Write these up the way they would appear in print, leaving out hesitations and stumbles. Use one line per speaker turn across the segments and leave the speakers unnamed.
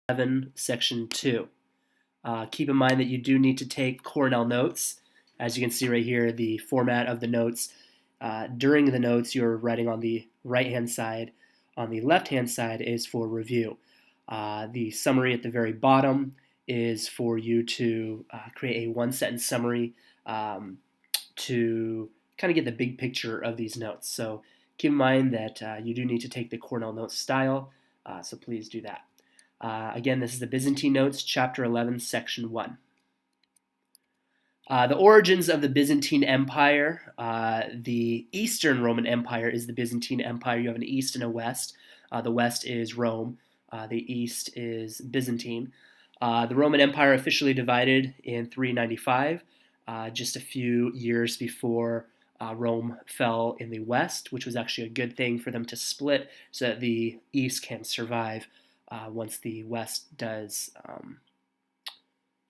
11, Section 2. Keep in mind that you do need to take Cornell notes. As you can see right here, the format of the notes. During the notes, you're writing on the right-hand side. On the left-hand side is for review. The summary at the very bottom is for you to create a one-sentence summary to kind of get the big picture of these notes. So keep in mind that you do need to take the Cornell notes style, so please do that. Again, this is the Byzantine Notes, Chapter 11, Section 1. The origins of the Byzantine Empire. The Eastern Roman Empire is the Byzantine Empire. You have an east and a west. The west is Rome. The east is Byzantine. The Roman Empire officially divided in 395, just a few years before Rome fell in the west, which was actually a good thing for them to split so that the east can survive once the west does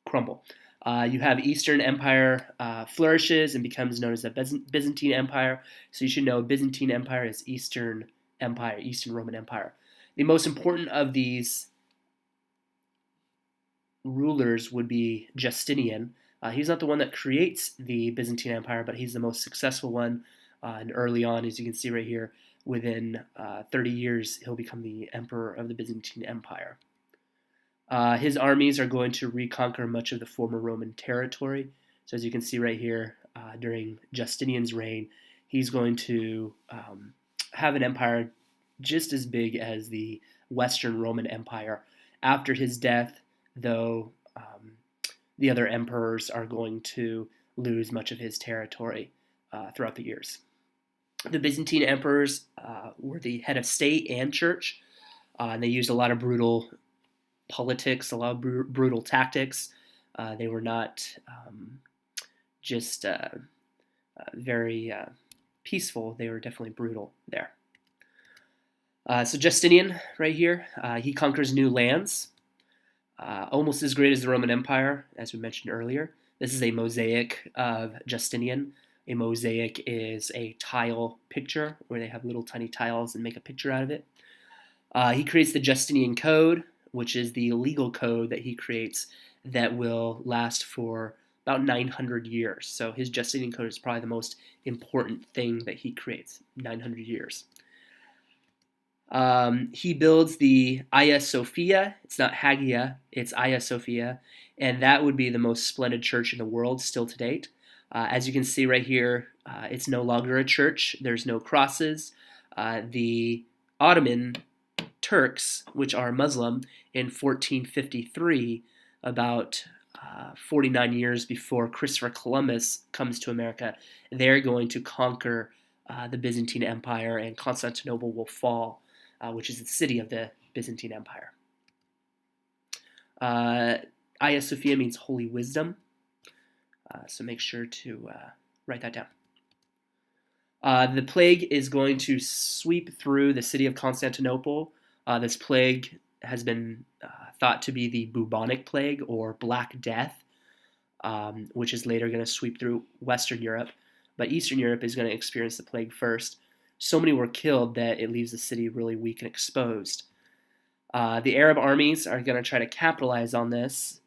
crumble. You have Eastern Empire flourishes and becomes known as the Byzantine Empire. So you should know Byzantine Empire is Eastern Empire, Eastern Roman Empire. The most important of these rulers would be Justinian. He's not the one that creates the Byzantine Empire, but he's the most successful one. And early on, as you can see right here, within 30 years, he'll become the emperor of the Byzantine Empire. His armies are going to reconquer much of the former Roman territory. So as you can see right here, during Justinian's reign, he's going to have an empire just as big as the Western Roman Empire. After his death, though, the other emperors are going to lose much of his territory throughout the years. The Byzantine emperors were the head of state and church, and they used a lot of brutal politics, a lot of brutal tactics. They were not just very peaceful. They were definitely brutal there. So Justinian, right here, he conquers new lands, almost as great as the Roman Empire, as we mentioned earlier. This is a mosaic of Justinian. A mosaic is a tile picture where they have little tiny tiles and make a picture out of it. He creates the Justinian Code, which is the legal code that he creates that will last for about 900 years. So his Justinian Code is probably the most important thing that he creates, 900 years. He builds the Hagia Sophia. It's not Hagia, it's Hagia Sophia, and that would be the most splendid church in the world still to date. As you can see right here, it's no longer a church. There's no crosses. The Ottoman Turks, which are Muslim, in 1453, about 49 years before Christopher Columbus comes to America, they're going to conquer the Byzantine Empire, and Constantinople will fall, which is the city of the Byzantine Empire. Hagia Sophia means holy wisdom, so make sure to write that down. The plague is going to sweep through the city of Constantinople. This plague has been thought to be the bubonic plague or Black Death, which is later going to sweep through Western Europe. But Eastern Europe is going to experience the plague first. So many were killed that it leaves the city really weak and exposed. The Arab armies are going to try to capitalize on this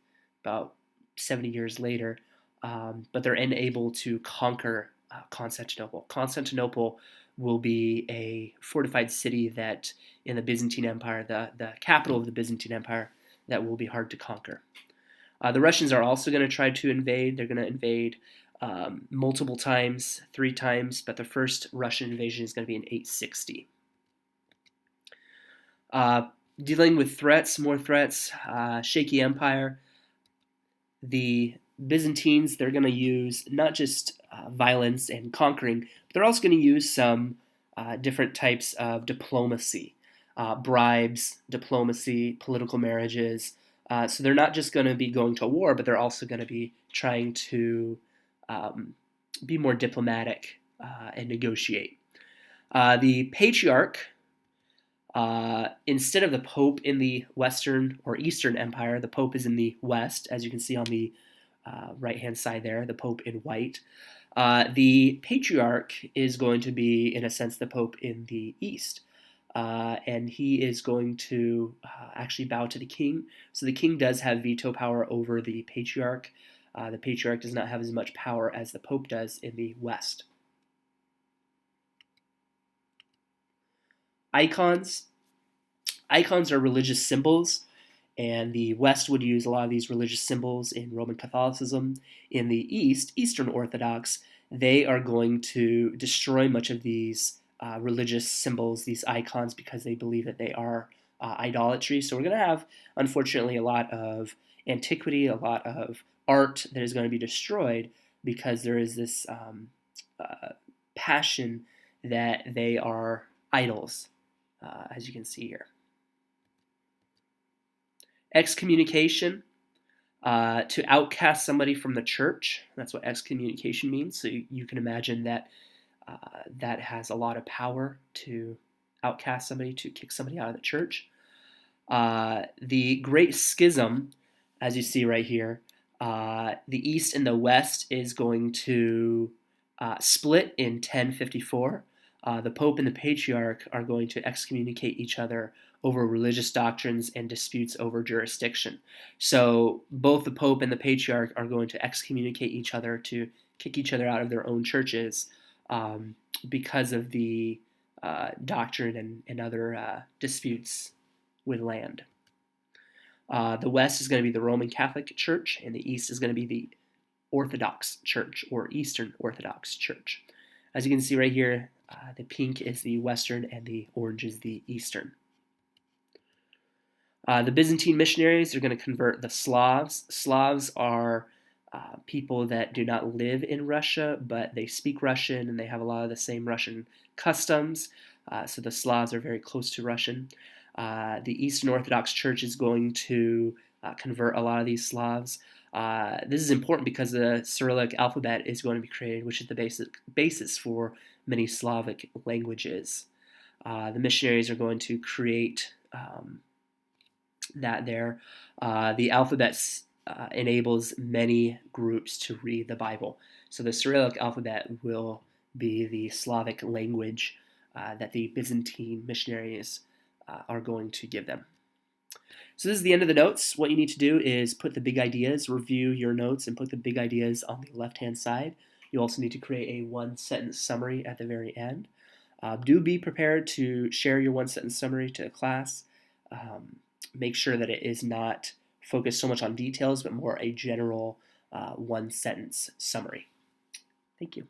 about 70 years later, but they're unable to conquer Constantinople. Constantinople will be a fortified city that in the Byzantine Empire, the capital of the Byzantine Empire, that will be hard to conquer. The Russians are also going to try to invade. They're going to invade multiple times, 3 times, but the first Russian invasion is going to be in 860. Dealing with threats, more threats, shaky empire. The Byzantines, they're going to use not just violence and conquering, but they're also going to use some different types of diplomacy, bribes, diplomacy, political marriages. So they're not just going to be going to war, but they're also going to be trying to be more diplomatic and negotiate. The patriarch, instead of the Pope in the Western or Eastern Empire, the Pope is in the West, as you can see on the right-hand side there, the Pope in white. The Patriarch is going to be, in a sense, the Pope in the East. and he is going to actually bow to the king. So the king does have veto power over the patriarch. The patriarch does not have as much power as the pope does in the West. Icons. Icons are religious symbols, and the West would use a lot of these religious symbols in Roman Catholicism. In the East, Eastern Orthodox, they are going to destroy much of these religious symbols, these icons, because they believe that they are idolatry. So we're going to have, unfortunately, a lot of antiquity, a lot of art that is going to be destroyed because there is this passion that they are idols, as you can see here. Excommunication, to outcast somebody from the church. That's what excommunication means. So you can imagine that that has a lot of power to outcast somebody, to kick somebody out of the church. The Great Schism, as you see right here, the East and the West is going to split in 1054. The Pope and the Patriarch are going to excommunicate each other over religious doctrines and disputes over jurisdiction. So both the Pope and the Patriarch are going to excommunicate each other, to kick each other out of their own churches because of the doctrine and other disputes with land. The West is going to be the Roman Catholic Church, and the East is going to be the Orthodox Church, or Eastern Orthodox Church. As you can see right here, the pink is the Western and the orange is the Eastern. The Byzantine missionaries are going to convert the Slavs. Slavs are people that do not live in Russia, but they speak Russian and they have a lot of the same Russian customs. So the Slavs are very close to Russian. The Eastern Orthodox Church is going to convert a lot of these Slavs. This is important because the Cyrillic alphabet is going to be created, which is the basis for many Slavic languages. The missionaries are going to create that there. The alphabet enables many groups to read the Bible. So the Cyrillic alphabet will be the Slavic language that the Byzantine missionaries are going to give them. So this is the end of the notes. What you need to do is put the big ideas, review your notes, and put the big ideas on the left-hand side. You also need to create a one-sentence summary at the very end. Do be prepared to share your one-sentence summary to a class. Make sure that it is not focused so much on details, but more a general one-sentence summary. Thank you.